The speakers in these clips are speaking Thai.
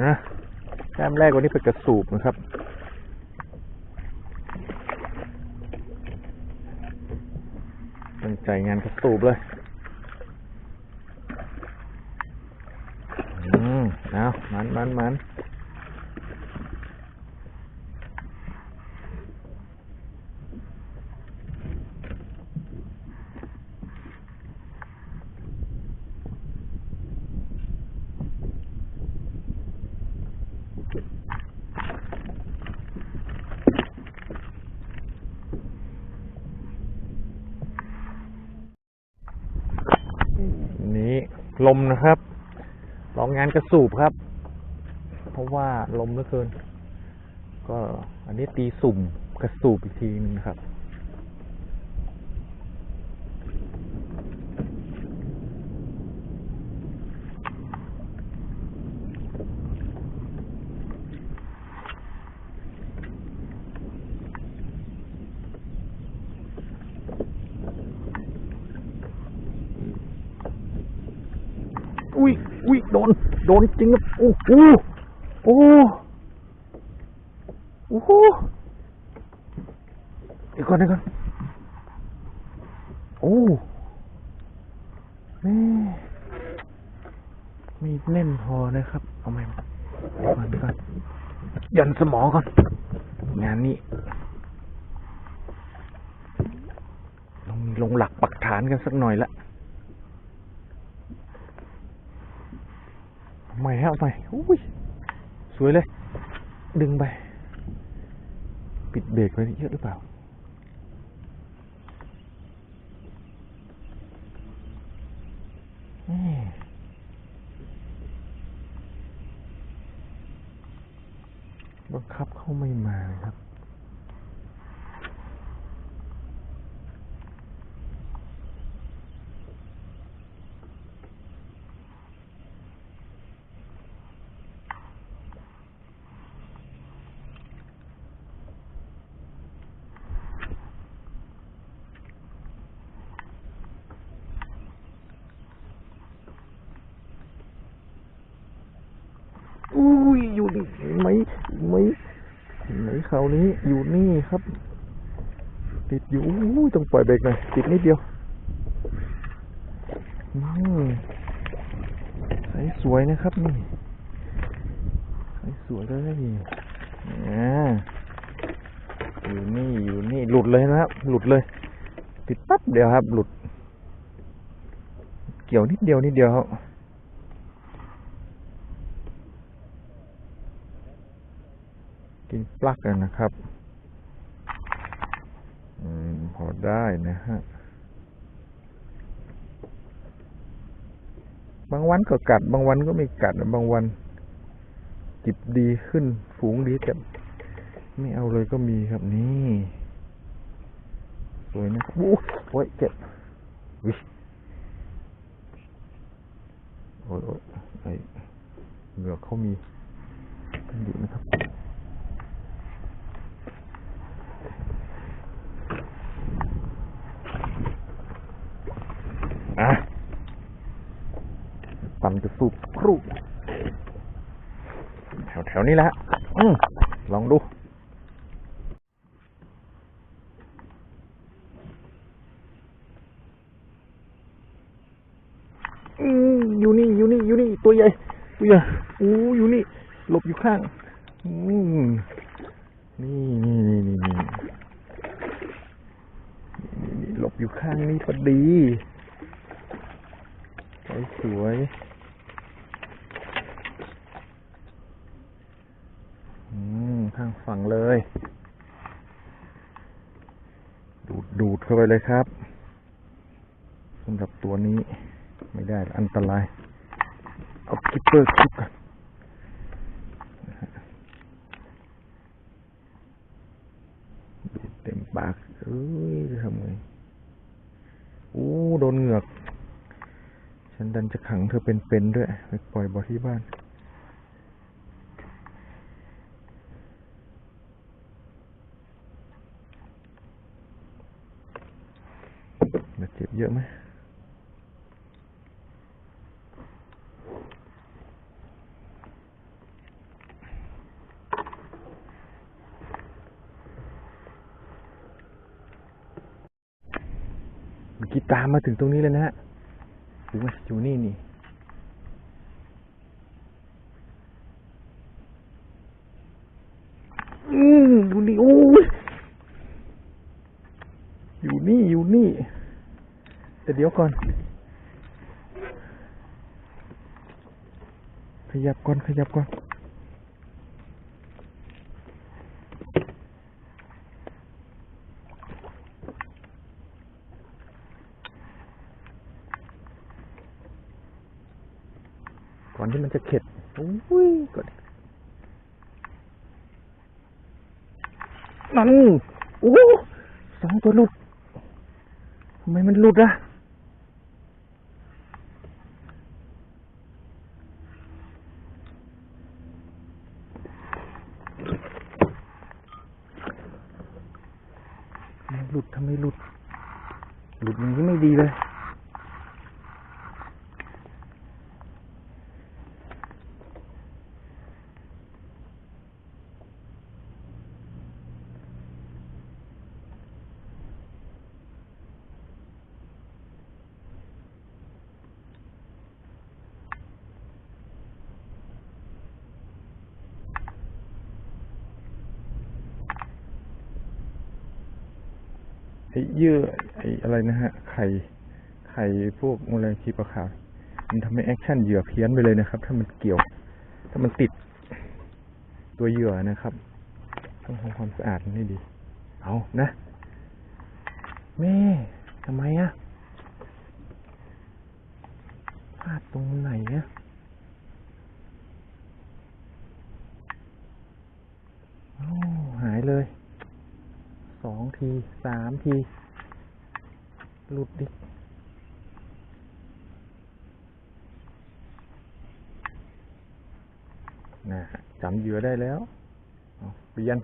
นะแต้มแรกวันนี้เป็นกระสูบนะครับตั้งใจงานกระสูบเลยเอามันนี้ลมนะครับลองงานกระสูบครับเพราะว่าลมเหลือเกินก็อันนี้ตีสุ่มกระสูบอีกทีนึงครับอุ้ยโดนจริงครับโอ้โหเดี๋ยวก่อนโอ้ไม่แน่นพอนะครับเอาไหมก่อนยันสมองก่อนงานนี้ลงหลักปักฐานกันสักหน่อยละเอาใหม่อุ้ยสวยเลยดึงไปปิดเบรกไว้เยอะหรือเปล่าบังคับเข้าไม่มาครับอยู่นี่ไหมเขานี้อยู่นี่ครับติดอยู่ต้องปล่อยเบรกหน่อยติดนิดเดียวใส่สวยนะครับนี่ใส่สวยเลยอยู่นี่หลุดเลยนะครับหลุดเลยติดปั๊บเดียวครับหลุดเกี่ยวนิดเดียวครับกินปลั๊กกันนะครับพอได้นะฮะบางวันก็กัดบางวันก็ไม่กัดบางวันจิบดีขึ้นฝูงดีแต่ไม่เอาเลยก็มีครับนี่สวยนะครับโอ้ยเจ็บโอ้ยเหงือกเขามีอยู่นะครับปั่นจะสูบครูแถวนี้แหละลองดูอยู่นี่ตัวใหญ่อยู่นี่หลบอยู่ข้างนี่หลบอยู่ข้างนี่พอดีสวยข้างฝั่งเลยดูดเข้าไปเลยครับสำหรับตัวนี้ไม่ได้อันตรายเอาคิปเปอร์คิปกันดูดเต็มปากจะทำไงโดนเหงือกฉันดันจะขังเธอเป็นด้วยไปปล่อยบ่อที่บ้านเจ็บเยอะไหม เมื่อกี้ตามมาถึงตรงนี้เลยนะฮะอยู่ไหมอยู่นี่นี่อยู่นี่โอ้ยอยู่นี่แต่เดี๋ยวก่อนขยับก่อนก่อนที่มันจะเข็ดโอ้ยก่อนนั่นโอ้2 ตัวหลุดทำไมมันหลุดอ่ะทำไมหลุดอย่างนี้ไม่ดีเลยเยื่ออะไรนะฮะไข่พวกแมลงชีปะขาวมันทำให้แอคชั่นเหยื่อเพี้ยนไปเลยนะครับถ้ามันติดตัวเหยื่อนะครับต้องทำความสะอาดให้ดีเอานะแม่ทำไมอะพลาดตรงไหนอะหายเลย2 ที 3 ทีหลุดดินะจำเหยื่อได้แล้วเปลี่ยน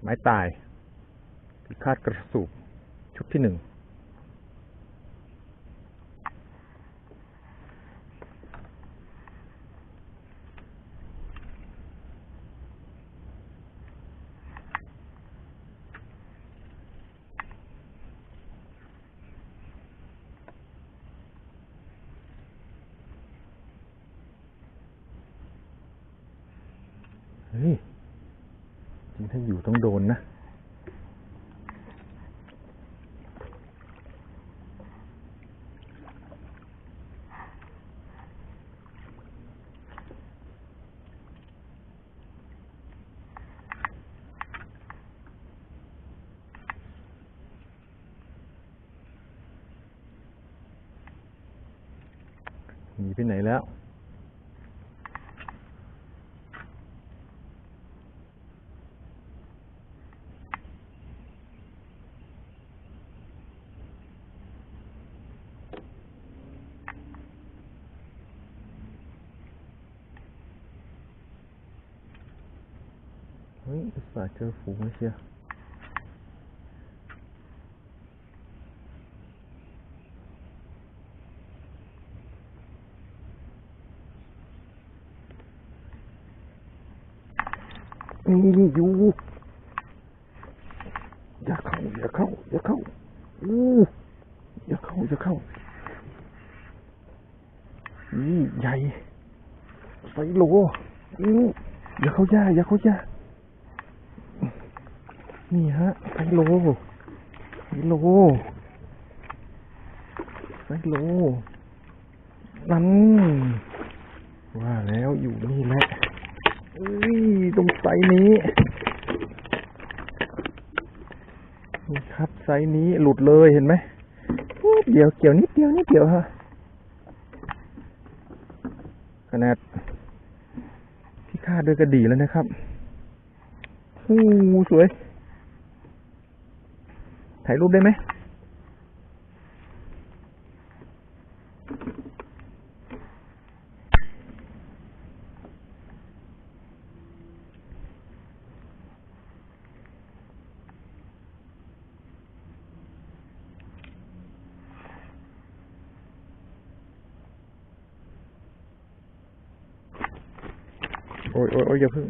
ไม้ตายพิฆาตกระสูบชุดที่ 1เฮ้ยจริงถ้าอยู่ต้องโดนนะหนีไปไหนแล้วเฮ้ยอุตส่าห์เจอฝูงเชียวนี่อยู่อย่าเข้าอย่าเข้าอย่าเข้านี่ใหญ่ไซโลอย่าเข้าย่านี่ฮะไซโลนั่นว่าแล้วอยู่นี่แหละตรงไซนี้นี่ครับไซนี้หลุดเลยเห็นไหมเดี๋ยวเกี่ยวนิดเดียวฮะขนาดที่คาดด้วยกระดี่แล้วนะครับสวยถ่ายรูปได้ไหม โอ้ยโอ้ยโอ้ยอย่าเพิ่ง